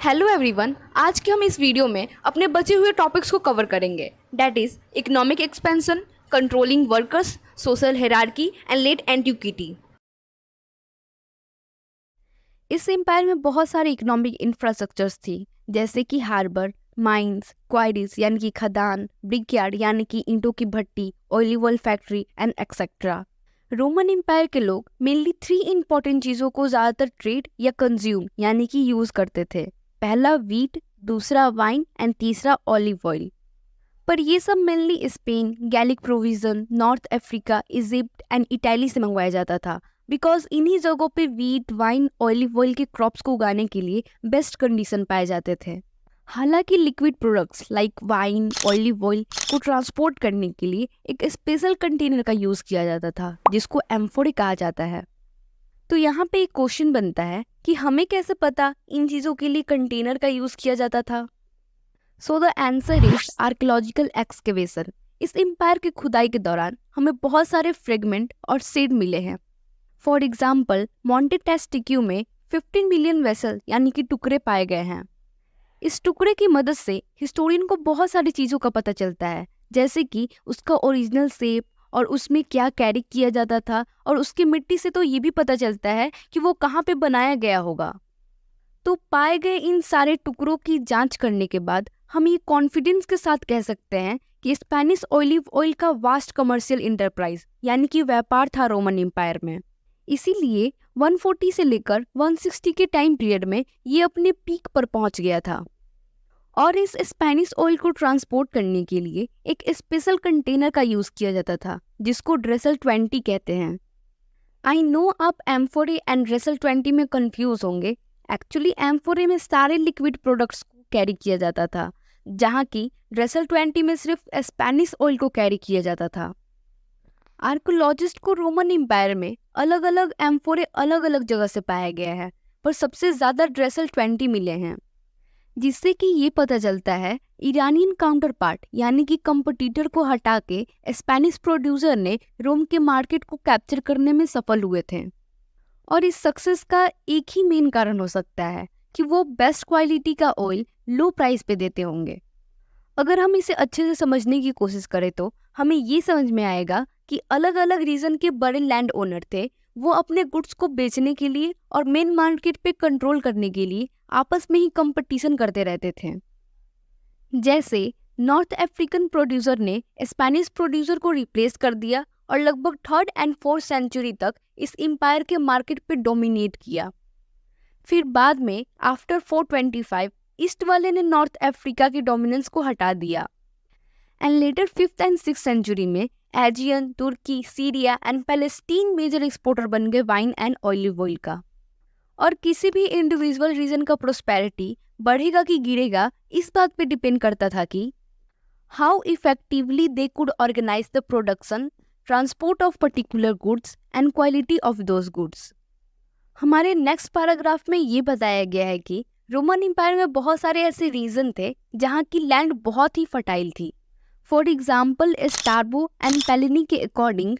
Hello everyone, आज के हम इस वीडियो में अपने बचे हुए टॉपिक्स को कवर करेंगे। That is economic expansion, controlling workers, social hierarchy and let antiquity. इस एम्पायर में बहुत सारे इकोनॉमिक इंफ्रास्ट्रक्चर्स थी, जैसे कि हार्बर, माइंस, क्वारीज यानी कि खदान, ब्रिकयार्ड यानी कि ईंटों की भट्टी, olive oil factory and etcetera. Roman empire के लोग मेनली 3 इंपॉर्टेंट चीज़ों को ज़्यादातर ट्रेड या कंज्यूम यानी कि यूज़ करते थे। पहला वीट, दूसरा वाइन एंड तीसरा ऑलिव ऑयल। पर ये सब mainly Spain, Gallic provision, North Africa, Egypt and Italy से मंगवाया जाता था, बिकॉज इन्हीं जगहों पे वीट, वाइन, ऑलिव ऑयल के क्रॉप्स को उगाने के लिए बेस्ट कंडीशन पाए जाते थे। हालांकि liquid products like wine, olive oil को ट्रांसपोर्ट करने के लिए एक स्पेशल कंटेनर का यूज़ किया जाता था, जिसको एम्फोरे कहा जाता है। तो यहाँ पे एक क्वेश्चन बनता है कि हमें कैसे पता इन चीज़ों के लिए कंटेनर का यूज़ किया जाता था। So the answer is archaeological excavation. इस एम्पायर की खुदाई के दौरान हमें बहुत सारे फ्रेगमेंट और सीड मिले हैं। फॉर एग्जाम्पल, मॉन्टे टेस्टिक्यू में 15 मिलियन वेसल यानी कि टुकड़े पाए गए हैं। इस टुकड़े की मदद से हिस्टोरियन को बहुत सारी चीज़ों का पता चलता है, जैसे कि उसका ओरिजिनल शेप और उसमें क्या कैरी किया जाता था, और उसकी मिट्टी से तो ये भी पता चलता है कि वो कहाँ पे बनाया गया होगा। तो पाए गए इन सारे टुकड़ों की जांच करने के बाद हम ये कॉन्फिडेंस के साथ कह सकते हैं कि स्पेनिश ऑलिव ऑयल का वास्ट कमर्शियल इंटरप्राइज यानी कि व्यापार था रोमन एम्पायर में। इसीलिए 140 से लेकर 160 के टाइम पीरियड में ये अपने पीक पर पहुंच गया था। और इस स्पेनिश ऑयल को ट्रांसपोर्ट करने के लिए एक स्पेशल कंटेनर का यूज किया जाता था, जिसको ड्रेसल 20 कहते हैं। आई नो आप एम्फोरे एंड ड्रेसल 20 में कंफ्यूज होंगे। एक्चुअली एम्फोरे में सारे लिक्विड प्रोडक्ट्स को कैरी किया जाता था, जहाँ की ड्रेसल 20 में सिर्फ स्पेनिश ऑयल को कैरी किया जाता था। आर्कोलॉजिस्ट को रोमन एम्पायर में अलग अलग एम्फोरे अलग अलग जगह से पाया गया है, पर सबसे ज़्यादा ड्रेसल 20 मिले हैं, जिससे कि ये पता चलता है ईरानियन काउंटर पार्ट यानी कि कंपटीटर को हटा के स्पेनिश प्रोड्यूसर ने रोम के मार्केट को कैप्चर करने में सफल हुए थे। और इस सक्सेस का एक ही मेन कारण हो सकता है कि वो बेस्ट क्वालिटी का ऑयल लो प्राइस पे देते होंगे। अगर हम इसे अच्छे से समझने की कोशिश करें तो हमें ये समझ में आएगा कि अलग अलग रीजन के बड़े लैंड ओनर थे, वो अपने गुड्स को बेचने के लिए और मेन मार्केट पे कंट्रोल करने के लिए आपस में ही कंपटीशन करते रहते थे। जैसे नॉर्थ अफ्रीकन प्रोड्यूसर ने स्पेनिश प्रोड्यूसर को रिप्लेस कर दिया और लगभग 3rd एंड 4th सेंचुरी तक इस एम्पायर के मार्केट पे डोमिनेट किया। फिर बाद में आफ्टर 425 ईस्ट वाले ने नॉर्थ अफ्रीका की डोमिनेंस को हटा दिया। And later 5th and 6th century में Aegean, Turkey, Syria and Palestine major exporter बन गए वाइन एंड ऑलिव ऑयल का। और किसी भी इंडिविजुअल रीजन का प्रोस्पेरिटी बढ़ेगा कि गिरेगा, इस बात पे डिपेंड करता था कि how effectively they could organise the production, transport of particular goods and quality of those goods. हमारे नेक्स्ट पैराग्राफ में ये बताया गया है कि रोमन एम्पायर में बहुत सारे ऐसे रीजन थे जहाँ की लैंड बहुत ही फर्टाइल थी। For example, Strabo and Pliny के अकॉर्डिंग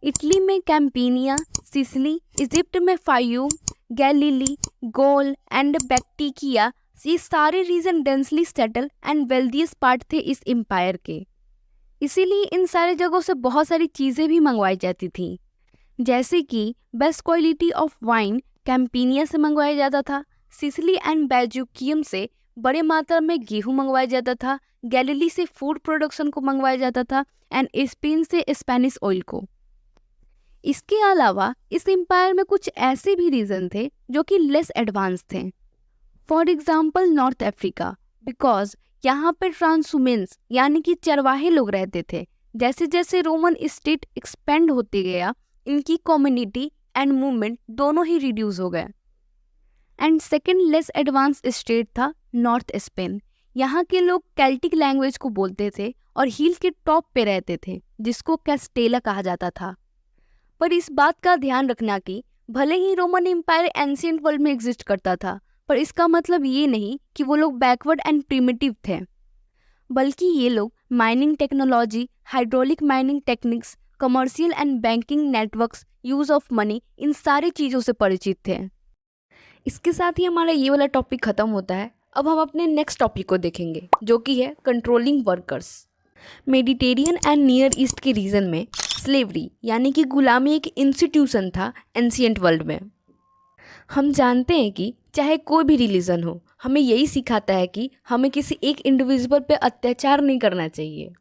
इटली में कैंपेनिया, सिसिली, इजिप्ट में Fayum, Galilee, Gaul and Baetica, ये सारे region densely settle and wealthiest part थे इस एम्पायर के। इसीलिए इन सारे जगहों से बहुत सारी चीज़ें भी मंगवाई जाती थी, जैसे कि बेस्ट क्वालिटी ऑफ वाइन कैंपेनिया से मंगवाया जाता था, सिसिली एंड बेल्जियम से बड़े मात्रा में गेहूं मंगवाया जाता था, गैलीली से फूड प्रोडक्शन को मंगवाया जाता था, एंड स्पेन से स्पेनिश ऑयल को। इसके अलावा इस एम्पायर में कुछ ऐसे भी रीजन थे जो कि लेस एडवांस थे। For example, north Africa, because यहाँ पे ट्रांसहुमेंस यानी कि चरवाहे लोग रहते थे। जैसे जैसे रोमन स्टेट एक्सपेंड होते गया, इनकी कम्युनिटी एंड मूवमेंट दोनों ही रिड्यूस हो गए। And second less advance state था नॉर्थ स्पेन। यहाँ के लोग कैल्टिक लैंग्वेज को बोलते थे और हिल के टॉप पे रहते थे, जिसको कैस्टेला कहा जाता था। पर इस बात का ध्यान रखना कि भले ही रोमन एम्पायर एंशिएंट वर्ल्ड में एग्जिस्ट करता था, पर इसका मतलब ये नहीं कि वो लोग बैकवर्ड एंड प्रिमिटिव थे, बल्कि ये लोग mining technology, hydraulic mining techniques, commercial and banking networks, use of money, इन सारी चीज़ों से परिचित थे। इसके साथ ही हमारा ये वाला टॉपिक ख़त्म होता है। अब हम अपने नेक्स्ट टॉपिक को देखेंगे जो कि है controlling workers. Mediterranean and near east के रीजन में स्लेवरी यानी कि गुलामी एक इंस्टीट्यूशन था एंशियंट वर्ल्ड में। हम जानते हैं कि चाहे कोई भी रिलीजन हो, हमें यही सिखाता है कि हमें किसी एक इंडिविजुअल पे अत्याचार नहीं करना चाहिए।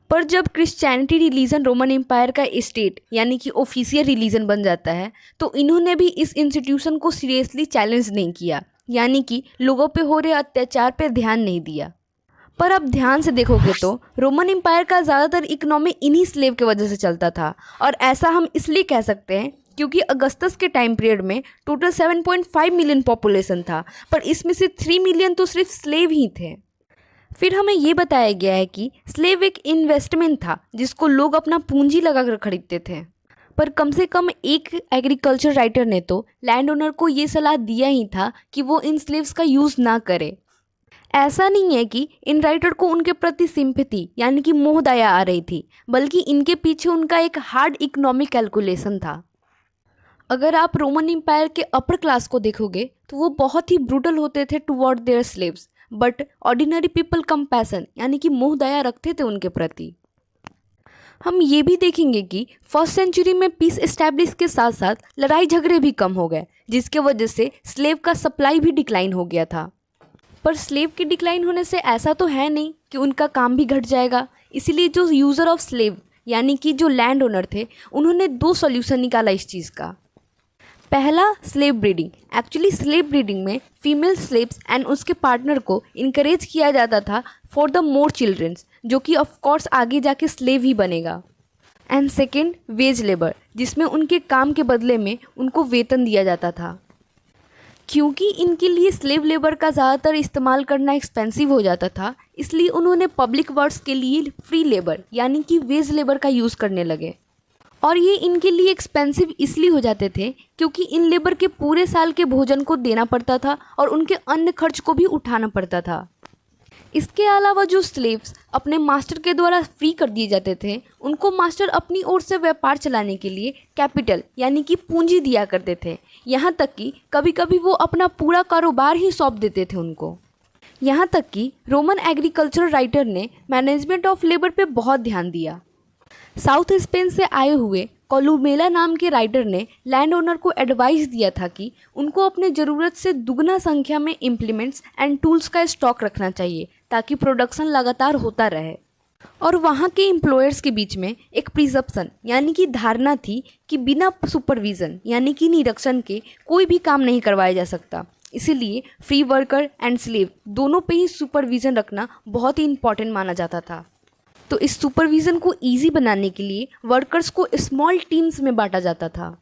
पर जब क्रिश्चियनिटी रिलीजन रोमन एम्पायर का स्टेट यानी कि ऑफिशियल रिलीजन बन जाता है, तो इन्होंने भी इस इंस्टीट्यूशन को सीरियसली चैलेंज नहीं किया, यानी कि लोगों पे हो रहे अत्याचार पे ध्यान नहीं दिया। पर अब ध्यान से देखोगे तो रोमन एम्पायर का ज़्यादातर इकोनॉमी इन्हीं स्लेव की वजह से चलता था। और ऐसा हम इसलिए कह सकते हैं क्योंकि अगस्तस के टाइम पीरियड में टोटल 7.5 मिलियन पॉपुलेशन था, पर इसमें से 3 मिलियन तो सिर्फ स्लेव ही थे। फिर हमें ये बताया गया है कि स्लेव एक इन्वेस्टमेंट था जिसको लोग अपना पूंजी लगा कर खरीदते थे। पर कम से कम एक एग्रीकल्चर राइटर ने तो लैंड ओनर को ये सलाह दिया ही था कि वो इन स्लेव्स का यूज़ ना करे। ऐसा नहीं है कि इन राइटर को उनके प्रति सिंपैथी यानी कि मोह दया आ रही थी, बल्कि इनके पीछे उनका एक हार्ड इकोनॉमिक कैलकुलेशन था। अगर आप रोमन एम्पायर के अपर क्लास को देखोगे तो वो बहुत ही ब्रूटल होते थे toward their slaves, but ordinary people compassion यानी कि मोह दया रखते थे उनके प्रति। हम ये भी देखेंगे कि फर्स्ट सेंचुरी में पीस एस्टैब्लिश के साथ साथ लड़ाई झगड़े भी कम हो गए, जिसके वजह से स्लेव का सप्लाई भी डिक्लाइन हो गया था। पर स्लेव के डिक्लाइन होने से ऐसा तो है नहीं कि उनका काम भी घट जाएगा। इसीलिए जो यूज़र ऑफ स्लेव यानी कि जो लैंड ओनर थे, उन्होंने 2 सॉल्यूशन निकाला इस चीज़ का। पहला, slave breeding. Actually slave breeding में फीमेल स्लेव्स एंड उसके पार्टनर को इनकरेज किया जाता था फॉर द मोर चिल्ड्रंस, जो कि ऑफ कोर्स आगे जाके स्लेव ही बनेगा। एंड सेकेंड, वेज लेबर, जिसमें उनके काम के बदले में उनको वेतन दिया जाता था। क्योंकि इनके लिए स्लेव लेबर का ज़्यादातर इस्तेमाल करना एक्सपेंसिव हो जाता था, इसलिए उन्होंने पब्लिक वर्क्स के लिए फ्री लेबर यानी कि वेज लेबर का यूज़ करने लगे। और ये इनके लिए एक्सपेंसिव इसलिए हो जाते थे क्योंकि इन लेबर के पूरे साल के भोजन को देना पड़ता था और उनके अन्य खर्च को भी उठाना पड़ता था। इसके अलावा जो स्लेव्स अपने मास्टर के द्वारा फ्री कर दिए जाते थे, उनको मास्टर अपनी ओर से व्यापार चलाने के लिए कैपिटल यानी कि पूंजी दिया करते थे। यहाँ तक कि कभी कभी वो अपना पूरा कारोबार ही सौंप देते थे उनको। यहाँ तक कि रोमन एग्रीकल्चर राइटर ने मैनेजमेंट ऑफ लेबर पे बहुत ध्यान दिया। साउथ स्पेन से आए हुए कोलुमेला नाम के राइटर ने लैंड ओनर को एडवाइस दिया था कि उनको अपने ज़रूरत से दुगना संख्या में इम्प्लीमेंट्स एंड टूल्स का स्टॉक रखना चाहिए ताकि प्रोडक्शन लगातार होता रहे। और वहाँ के एम्प्लॉयर्स के बीच में एक प्रिजप्शन यानी कि धारणा थी कि बिना सुपरविज़न यानी कि निरीक्षण के कोई भी काम नहीं करवाया जा सकता। इसीलिए फ्री वर्कर एंड स्लेव दोनों पे ही सुपरविज़न रखना बहुत ही इम्पॉर्टेंट माना जाता था। तो इस सुपरविज़न को इजी बनाने के लिए वर्कर्स को स्मॉल टीम्स में बांटा जाता था।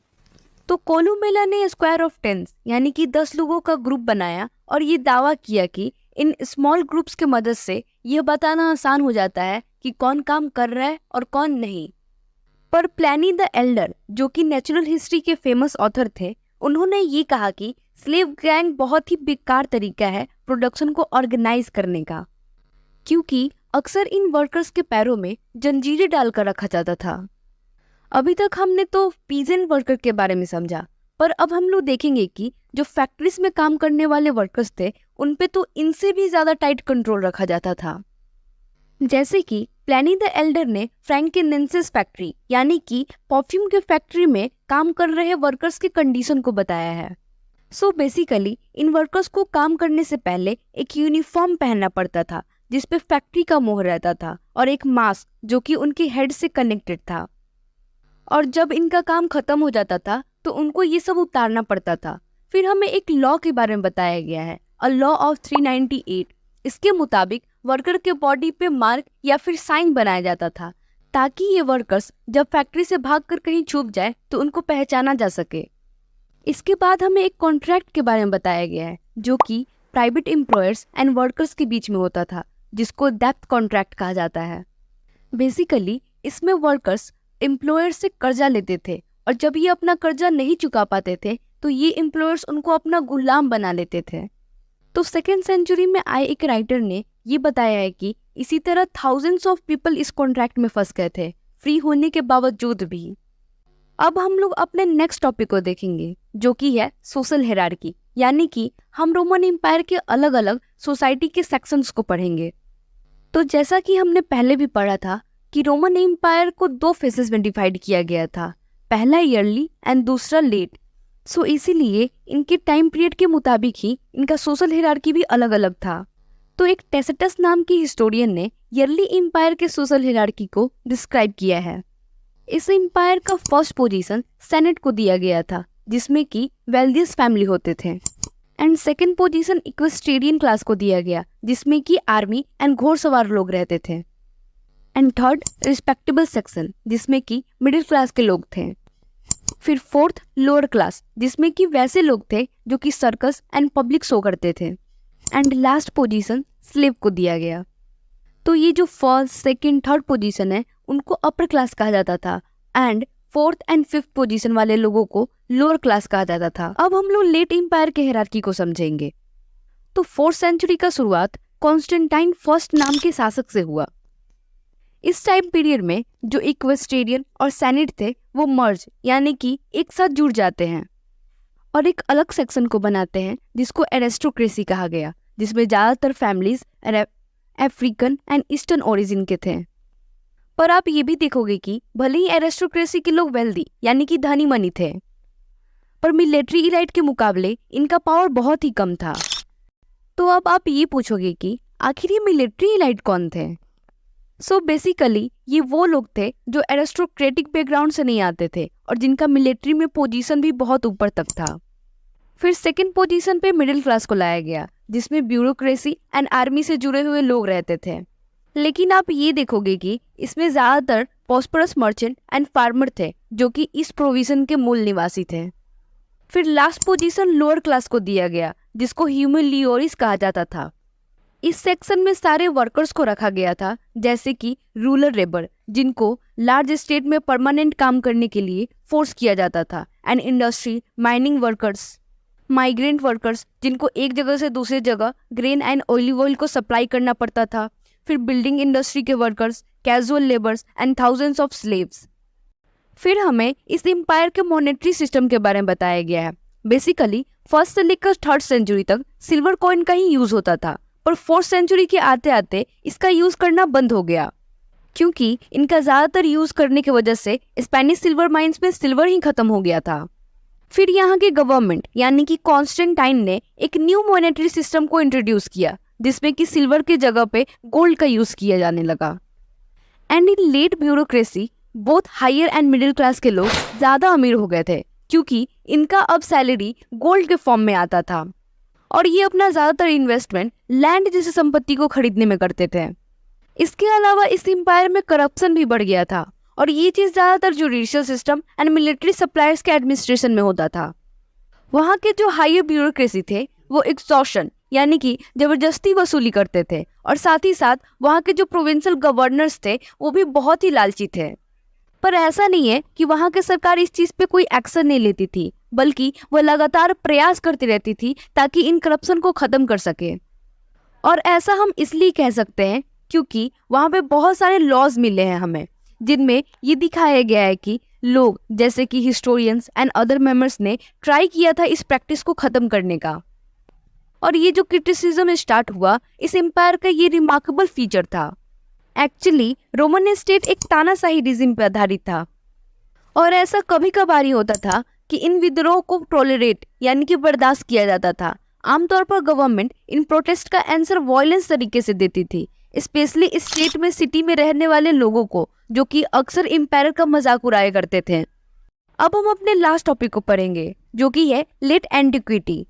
तो कोलुमेला ने स्क्वायर ऑफ 10 यानी कि 10 लोगों का ग्रुप बनाया और ये दावा किया कि इन स्मॉल ग्रुप्स के मदद से यह बताना आसान हो जाता है कि कौन काम कर रहा है और कौन नहीं। पर प्लानी द एल्डर, जो कि नेचुरल हिस्ट्री के फेमस ऑथर थे, उन्होंने ये कहा कि स्लेव गैंग बहुत ही बेकार तरीका है प्रोडक्शन को ऑर्गेनाइज करने का, क्योंकि अक्सर इन वर्कर्स के पैरों में जंजीरें डालकर रखा जाता था। अभी तक हमने तो पीजेंट वर्कर के बारे में समझा, पर अब हम लोग देखेंगे कि जो फैक्ट्रीज में काम करने वाले वर्कर्स थे, उन पे तो इनसे भी ज़्यादा टाइट कंट्रोल रखा जाता था। जैसे कि प्लानी द एल्डर ने फ्रैंकिनेंसिस फैक्ट्री यानी कि परफ्यूम के फैक्ट्री में काम कर रहे वर्कर्स की कंडीशन को बताया है। सो बेसिकली इन वर्कर्स को काम करने से पहले एक यूनिफॉर्म पहनना पड़ता था जिस पे फैक्ट्री का मोहर रहता था और एक मास्क जो कि उनके हेड से कनेक्टेड था। और जब इनका काम खत्म हो जाता था तो उनको ये सब उतारना पड़ता था। फिर हमें एक लॉ के बारे में बताया गया है, अ लॉ ऑफ 398। इसके मुताबिक वर्कर के बॉडी पे मार्क या फिर साइन बनाया जाता था ताकि ये वर्कर्स जब फैक्ट्री से भागकर कहीं छुप जाए तो उनको पहचाना जा सके। इसके बाद हमें एक कॉन्ट्रैक्ट के बारे में बताया गया है जो कि प्राइवेट एम्प्लॉयर्स एंड वर्कर्स के बीच में होता था, जिसको डेप्थ कॉन्ट्रैक्ट कहा जाता है। बेसिकली इसमें वर्कर्स एम्प्लॉयर से कर्जा लेते थे और जब ये अपना कर्जा नहीं चुका पाते थे तो ये एम्प्लॉयर्स उनको अपना गुलाम बना लेते थे। तो 2nd सेंचुरी में आए एक राइटर ने ये बताया है कि इसी तरह थाउजेंड्स ऑफ पीपल इस कॉन्ट्रैक्ट में फंस गए थे, फ्री होने के बावजूद भी। अब हम लोग अपने नेक्स्ट टॉपिक को देखेंगे जो कि है सोशल हायरार्की, यानी कि हम रोमन एम्पायर के अलग अलग सोसाइटी के सेक्शंस को पढ़ेंगे। तो जैसा कि हमने पहले भी पढ़ा था कि रोमन एम्पायर को 2 फेजेस में डिवाइड किया गया था, पहला ईयरली एंड दूसरा लेट। सो इसीलिए इनके टाइम पीरियड के मुताबिक ही इनका सोशल हायरार्की भी अलग अलग था। तो एक टेसिटस नाम की हिस्टोरियन ने ईयरली एम्पायर के सोशल हायरार्की को डिस्क्राइब किया है। इस एम्पायर का फर्स्ट पोजीशन सेनेट को दिया गया था, जिसमें कि वेल्दियस फैमिली होते थे, and second position equestrian class को दिया गया, जिसमें कि आर्मी एंड घोड़सवार लोग रहते थे, एंड थर्ड रिस्पेक्टेबल सेक्शन, जिसमें कि मिडिल क्लास के लोग थे। फिर फोर्थ लोअर क्लास, जिसमें कि वैसे लोग थे जो कि सर्कस एंड पब्लिक शो करते थे, एंड लास्ट पोजीशन स्लेव को दिया गया। तो ये जो फर्स्ट सेकंड थर्ड पोजीशन है उनको अपर क्लास कहा जाता था, and fourth and fifth position वाले लोगों को लोअर क्लास कहा जाता था। अब हम लोग लेट एम्पायर के हायरार्की को समझेंगे। तो 4th सेंचुरी का शुरुआत कॉन्स्टेंटाइन फर्स्ट नाम के शासक से हुआ। इस टाइम पीरियड में जो इक्वेस्ट्रियन और सेनेट थे वो मर्ज यानी कि एक साथ जुड़ जाते हैं और एक अलग सेक्शन को बनाते हैं जिसको एरिस्टोक्रेसी कहा गया, जिसमें ज़्यादातर families African and eastern origin के थे। पर आप ये भी देखोगे कि भले ही एरिस्टोक्रेसी के लोग वेल्दी यानी कि धनी मनी थे, पर मिलिट्री इलाइट के मुकाबले इनका पावर बहुत ही कम था। तो अब आप ये पूछोगे कि आखिर ये मिलिट्री इलाइट कौन थे? सो बेसिकली ये वो लोग थे जो एरिस्टोक्रेटिक बैकग्राउंड से नहीं आते थे और जिनका मिलिट्री में पोजीशन भी बहुत ऊपर तक था। फिर सेकंड पोजीशन पे मिडिल क्लास को लाया गया, जिसमें ब्यूरोक्रेसी एंड आर्मी से जुड़े हुए लोग रहते थे। लेकिन आप ये देखोगे कि इसमें ज़्यादातर प्रॉस्परस मर्चेंट एंड फार्मर थे जो कि इस प्रोविजन के मूल निवासी थे। फिर लास्ट पोजीशन लोअर क्लास को दिया गया, जिसको ह्यूमिलियोरिस कहा जाता था। इस सेक्शन में सारे वर्कर्स को रखा गया था, जैसे कि रूरल लेबर जिनको लार्ज स्टेट में परमानेंट काम करने के लिए फोर्स किया जाता था, and industry mining workers, migrant workers जिनको एक जगह से दूसरी जगह ग्रेन एंड ऑलिव ऑयल को सप्लाई करना पड़ता था, फिर बिल्डिंग इंडस्ट्री के workers, casual labours and thousands of slaves. फिर हमें इस एम्पायर के मॉनेटरी सिस्टम के बारे में बताया गया है। बेसिकली फर्स्ट से लेकर थर्ड सेंचुरी तक सिल्वर कॉइन का ही यूज होता था, पर 4th सेंचुरी के आते आते इसका यूज करना बंद हो गया, क्योंकि इनका ज़्यादातर यूज करने की वजह से स्पेनिश सिल्वर माइंस में सिल्वर ही खत्म हो गया था। फिर यहाँ की गवर्नमेंट यानी कि कॉन्स्टेंटाइन ने एक न्यू मॉनेटरी सिस्टम को इंट्रोड्यूस किया, जिसमें कि सिल्वर की जगह पे गोल्ड का यूज किया जाने लगा। And in late bureaucracy both higher and middle class के लोग ज़्यादा अमीर हो गए थे, क्योंकि इनका अब सैलरी गोल्ड के फॉर्म में आता था और ये अपना ज़्यादातर इन्वेस्टमेंट लैंड जैसी संपत्ति को खरीदने में करते थे। इसके अलावा इस एम्पायर में करप्शन भी बढ़ गया था और ये चीज़ ज़्यादातर judicial system and military suppliers के एडमिनिस्ट्रेशन में होता था। वहाँ के जो हायर ब्यूरोक्रेसी थे वो एक्सटॉर्शन यानी कि जबरदस्ती वसूली करते थे, और साथ ही साथ वहाँ के जो प्रोविंशियल गवर्नर्स थे वो भी बहुत ही लालची थे। पर ऐसा नहीं है कि वहाँ की सरकार इस चीज़ पे कोई एक्शन नहीं लेती थी, बल्कि वह लगातार प्रयास करती रहती थी ताकि इन करप्शन को ख़त्म कर सके। और ऐसा हम इसलिए कह सकते हैं क्योंकि वहाँ पे बहुत सारे लॉज मिले हैं हमें, जिनमें ये दिखाया गया है कि लोग जैसे कि हिस्टोरियंस एंड अदर मेंबर्स ने ट्राई किया था इस प्रैक्टिस को ख़त्म करने का। और ये जो क्रिटिसिज्म स्टार्ट हुआ, इस एम्पायर का ये रिमार्केबल फीचर था। एक्चुअली रोमन स्टेट एक तानाशाही रिजिम पर आधारित था, और ऐसा कभी कभार ही होता था कि इन विद्रोह को टॉलरेट यानी कि बर्दाश्त किया जाता था। आमतौर पर गवर्नमेंट इन प्रोटेस्ट का आंसर वायलेंस तरीके से देती थी, स्पेशली इस स्टेट में सिटी में रहने वाले लोगों को, जो कि अक्सर एम्पायर का मजाक उड़ाया करते थे। अब हम अपने लास्ट टॉपिक को पढ़ेंगे, जो कि है लेट एंटिक्विटी।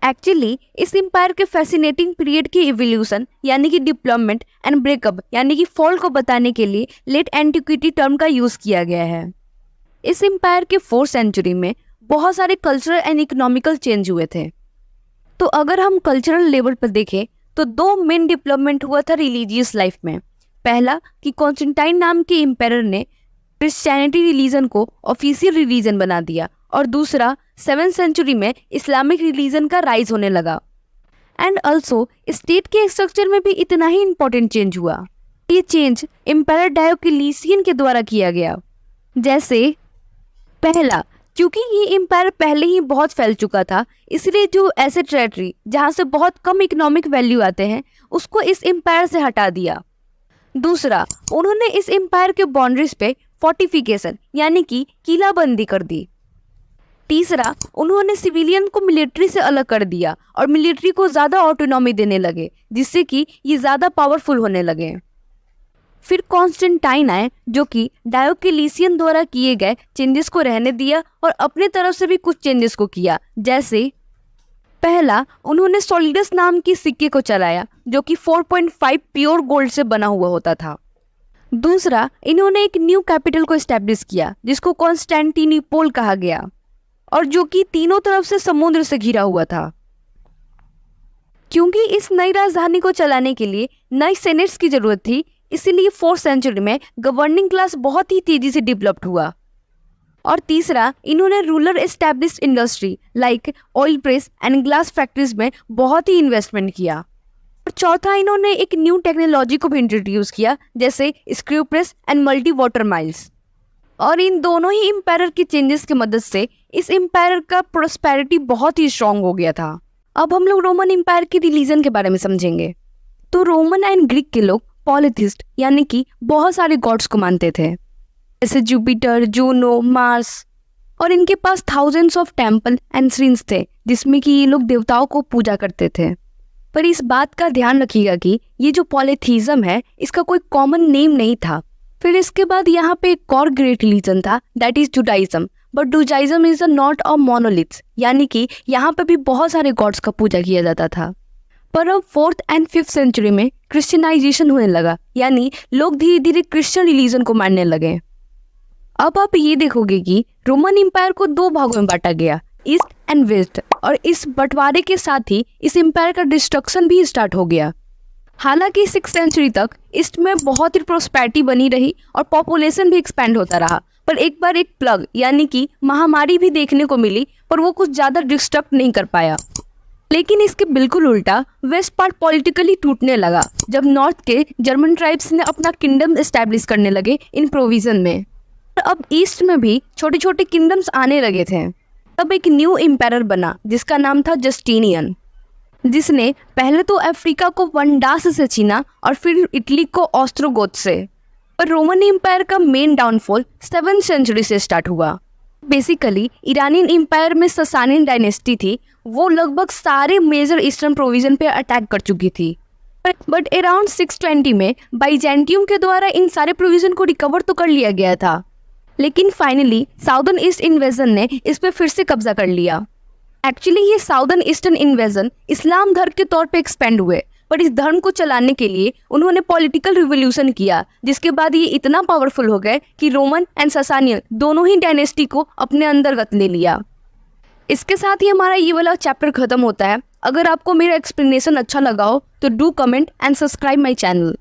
एक्चुअली इस एम्पायर के फैसिनेटिंग पीरियड की इवोल्यूशन यानी कि डेवलपमेंट एंड ब्रेकअप यानी कि फॉल को बताने के लिए लेट एंटिक्विटी टर्म का यूज किया गया है। इस एम्पायर के 4th सेंचुरी में बहुत सारे कल्चरल एंड इकोनॉमिकल चेंज हुए थे। तो अगर हम कल्चरल लेवल पर देखें तो 2 मेन डेवलपमेंट हुआ था रिलीजियस लाइफ में। पहला कि कॉन्स्टेंटाइन नाम के एम्पायर ने क्रिश्चियनिटी रिलीजन को ऑफिशियल रिलीजन बना दिया, और दूसरा 7th सेंचुरी में इस्लामिक रिलीजन का राइज होने लगा। एंड ऑल्सो स्टेट के स्ट्रक्चर में भी इतना ही इम्पोर्टेंट चेंज हुआ। ये चेंज एम्पायर डायोक्लिशियन के द्वारा किया गया। जैसे पहला क्योंकि ये एम्पायर पहले ही बहुत फैल चुका था, इसलिए जो ऐसे टेरिटरी जहाँ से बहुत कम इकोनॉमिक वैल्यू आते हैं उसको इस एम्पायर से हटा दिया। दूसरा, उन्होंने इस एम्पायर के बाउंड्रीज पे फोर्टिफिकेशन यानी कि किलाबंदी कर दी। तीसरा, उन्होंने सिविलियन को मिलिट्री से अलग कर दिया और मिलिट्री को ज़्यादा ऑटोनॉमी देने लगे, जिससे कि ये ज़्यादा पावरफुल होने लगे। फिर कॉन्स्टेंटाइन आए, जो कि डायोक्लेशियन द्वारा किए गए चेंजेस को रहने दिया और अपने तरफ से भी कुछ चेंजेस को किया। जैसे पहला, उन्होंने सॉलिडस नाम के सिक्के को चलाया, जो कि 4.5 प्योर गोल्ड से बना हुआ होता था। दूसरा, इन्होंने एक न्यू कैपिटल को एस्टेब्लिश किया, जिसको कॉन्स्टेंटिनोपल कहा गया, और जो कि तीनों तरफ से समुद्र से घिरा हुआ था। क्योंकि इस नई राजधानी को चलाने के लिए नई सेनेट्स की जरूरत थी, इसीलिए 4th सेंचुरी में गवर्निंग क्लास बहुत ही तेजी से डेवलप्ड हुआ। और तीसरा, इन्होंने rural established industry like oil press and glass factories में बहुत ही इन्वेस्टमेंट किया। और चौथा, इन्होंने एक न्यू टेक्नोलॉजी को भी इंट्रोड्यूस किया, जैसे screw press and multi water miles. और इन दोनों ही एम्पायर के चेंजेस की मदद से इस एम्पायर का प्रोस्पेरिटी बहुत ही स्ट्रांग हो गया था। अब हम लोग रोमन एम्पायर के रिलीजन के बारे में समझेंगे। तो रोमन एंड ग्रीक के लोग पॉलीथिस्ट यानी कि बहुत सारे गॉड्स को मानते थे, जैसे जुपिटर, जूनो, मार्स, और इनके पास थाउजेंड्स ऑफ टेम्पल एंड श्रीन्स थे, जिसमें कि ये लोग देवताओं को पूजा करते थे। पर इस बात का ध्यान रखिएगा कि ये जो पॉलीथीज्म है, इसका कोई कॉमन नेम नहीं था। फिर इसके बाद यहाँ पे एक और ग्रेट रिलीजन था, that is Judaism. But Judaism is not a monolith, यानी कि यहाँ पे भी बहुत सारे गॉड्स का पूजा किया जाता था। पर अब 4th एंड 5th सेंचुरी में क्रिश्चियनाइजेशन होने लगा, यानी लोग धीरे धीरे क्रिश्चियन रिलीजन को मानने लगे। अब आप ये देखोगे कि रोमन एम्पायर को 2 भागों में बांटा गया, ईस्ट एंड वेस्ट, और इस बंटवारे के साथ ही इस एम्पायर का डिस्ट्रक्शन भी स्टार्ट हो गया। हालांकि 6th सेंचुरी तक ईस्ट में बहुत ही प्रोस्पेरिटी बनी रही और पॉपुलेशन भी एक्सपेंड होता रहा, पर एक बार एक प्लग यानी कि महामारी भी देखने को मिली, पर वो कुछ ज़्यादा डिस्ट्रक्ट नहीं कर पाया। लेकिन इसके बिल्कुल उल्टा वेस्ट पार्ट पॉलिटिकली टूटने लगा, जब नॉर्थ के जर्मन ट्राइब्स ने अपना किंगडम एस्टैब्लिश करने लगे इन प्रोविजन में। अब ईस्ट में भी छोटे छोटे किंगडम्स आने लगे थे। तब एक न्यू एम्पायर बना, जिसका नाम था जस्टिनियन, जिसने पहले तो अफ्रीका को वनडास से छीना और फिर इटली को ऑस्ट्रोगोथ से। पर रोमन एम्पायर का मेन डाउनफॉल 7th सेंचुरी से स्टार्ट हुआ। बेसिकली ईरानियन एम्पायर में ससानियन डायनेस्टी थी, वो लगभग सारे मेजर ईस्टर्न प्रोविजन पे अटैक कर चुकी थी। बट अराउंड 620 में बाइजेंटियम के द्वारा इन सारे प्रोविजन को रिकवर तो कर लिया गया था, लेकिन फाइनली साउदर्न ईस्ट इन्वेजन ने इस पे फिर से कब्जा कर लिया। एक्चुअली ये साउदर्न ईस्टर्न इन्वेजन इस्लाम धर्म के तौर पे एक्सपेंड हुए, पर इस धर्म को चलाने के लिए उन्होंने पॉलिटिकल रिवोल्यूशन किया, जिसके बाद ये इतना पावरफुल हो गए कि रोमन एंड ससानियन दोनों ही डायनेस्टी को अपने अंतर्गत ले लिया। इसके साथ ही हमारा ये वाला चैप्टर खत्म होता है। अगर आपको मेरा एक्सप्लेनेशन अच्छा लगा हो तो do comment and subscribe my channel.